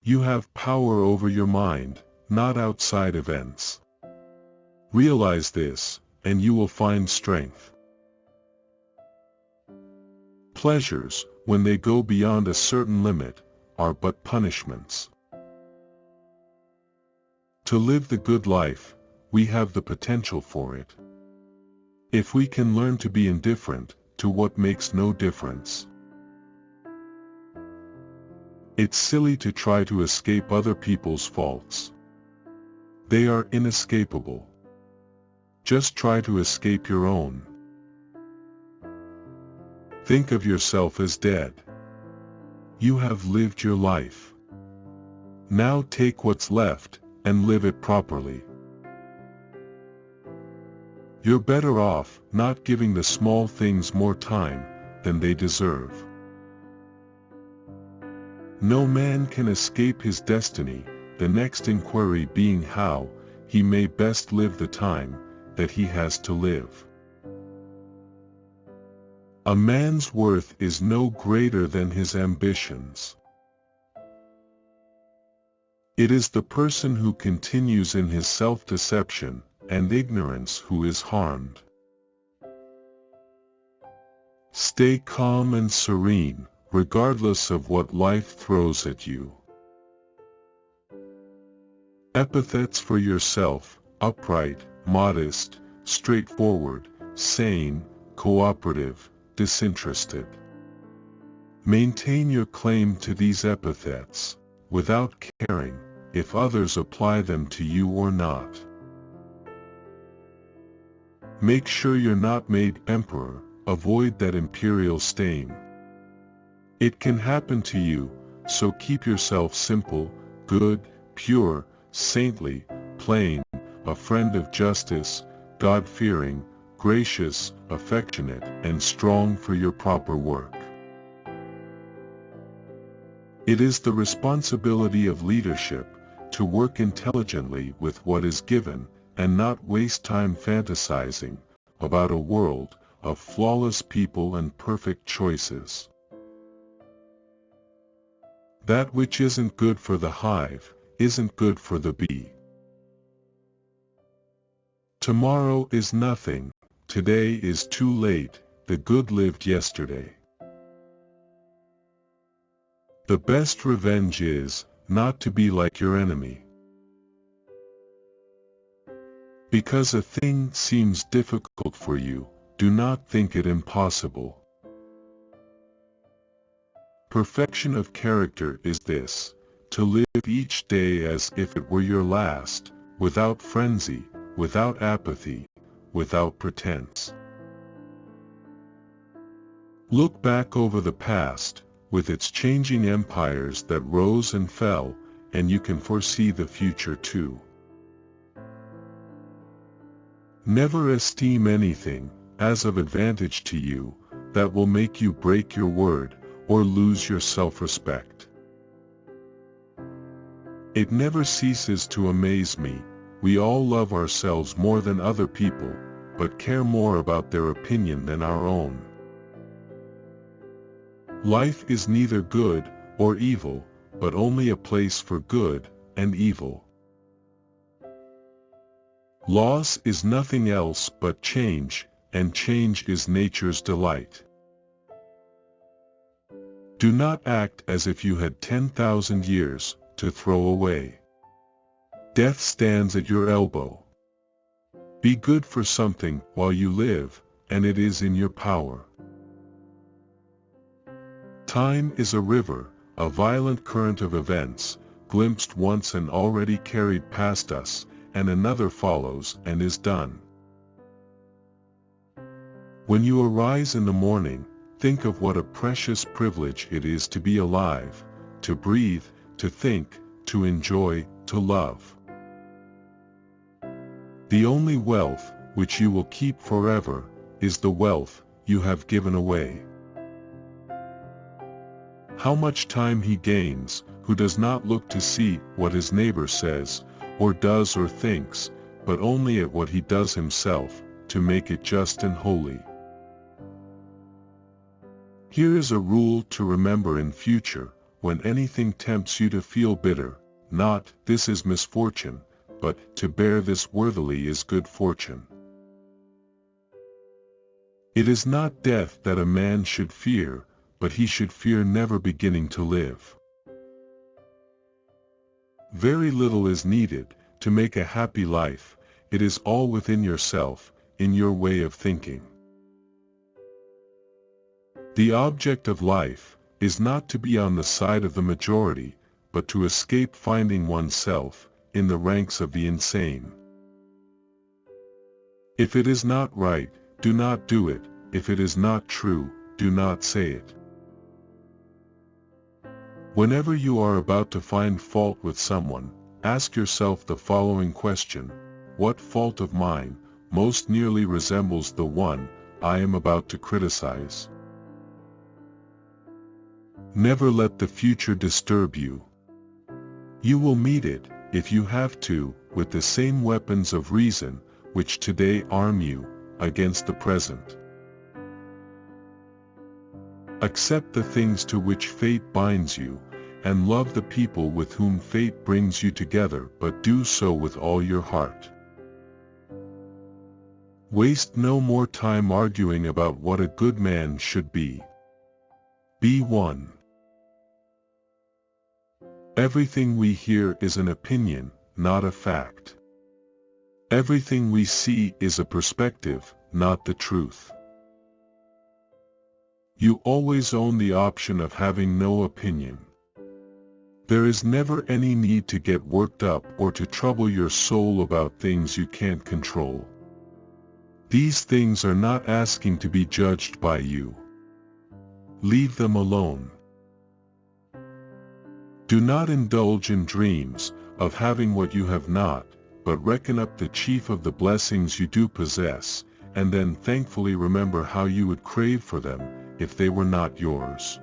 You have power over your mind, not outside events. Realize this, and you will find strength. Pleasures, when they go beyond a certain limit, are but punishments. To live the good life, we have the potential for it. If we can learn to be indifferent to what makes no difference. It's silly to try to escape other people's faults. They are inescapable. Just try to escape your own. Think of yourself as dead. You have lived your life. Now take what's left and live it properly. You're better off not giving the small things more time than they deserve. No man can escape his destiny, the next inquiry being how he may best live the time that he has to live. A man's worth is no greater than his ambitions. It is the person who continues in his self-deception and ignorance who is harmed. Stay calm and serene, regardless of what life throws at you. Epithets for yourself: upright, modest, straightforward, sane, cooperative, disinterested. Maintain your claim to these epithets, without caring if others apply them to you or not. Make sure you're not made emperor, avoid that imperial stain. It can happen to you, so keep yourself simple, good, pure, saintly, plain, a friend of justice, God-fearing, gracious, affectionate, and strong for your proper work. It is the responsibility of leadership to work intelligently with what is given, and not waste time fantasizing about a world of flawless people and perfect choices. That which isn't good for the hive isn't good for the bee. Tomorrow is nothing, today is too late, the good lived yesterday. The best revenge is not to be like your enemy. Because a thing seems difficult for you, do not think it impossible. Perfection of character is this: to live each day as if it were your last, without frenzy, without apathy, without pretense. Look back over the past, with its changing empires that rose and fell, and you can foresee the future too. Never esteem anything as of advantage to you that will make you break your word or lose your self-respect. It never ceases to amaze me, we all love ourselves more than other people, but care more about their opinion than our own. Life is neither good or evil, but only a place for good and evil. Loss is nothing else but change, and change is nature's delight. Do not act as if you had 10,000 years to throw away. Death stands at your elbow. Be good for something while you live, and it is in your power. Time is a river, a violent current of events, glimpsed once and already carried past us, and another follows and is done. When you arise in the morning, think of what a precious privilege it is to be alive, to breathe, to think, to enjoy, to love. The only wealth which you will keep forever is the wealth you have given away. How much time he gains who does not look to see what his neighbor says, or does or thinks, but only at what he does himself, to make it just and holy. Here is a rule to remember in future: when anything tempts you to feel bitter, not, "This is misfortune," but, "To bear this worthily is good fortune." It is not death that a man should fear, but he should fear never beginning to live. Very little is needed to make a happy life. It is all within yourself, in your way of thinking. The object of life is not to be on the side of the majority, but to escape finding oneself in the ranks of the insane. If it is not right, do not do it. If it is not true, do not say it. Whenever you are about to find fault with someone, ask yourself the following question: what fault of mine most nearly resembles the one I am about to criticize? Never let the future disturb you. You will meet it, if you have to, with the same weapons of reason which today arm you against the present. Accept the things to which fate binds you, and love the people with whom fate brings you together, but do so with all your heart. Waste no more time arguing about what a good man should be. Be one. Everything we hear is an opinion, not a fact. Everything we see is a perspective, not the truth. You always own the option of having no opinion. There is never any need to get worked up or to trouble your soul about things you can't control. These things are not asking to be judged by you. Leave them alone. Do not indulge in dreams of having what you have not, but reckon up the chief of the blessings you do possess, and then thankfully remember how you would crave for them if they were not yours.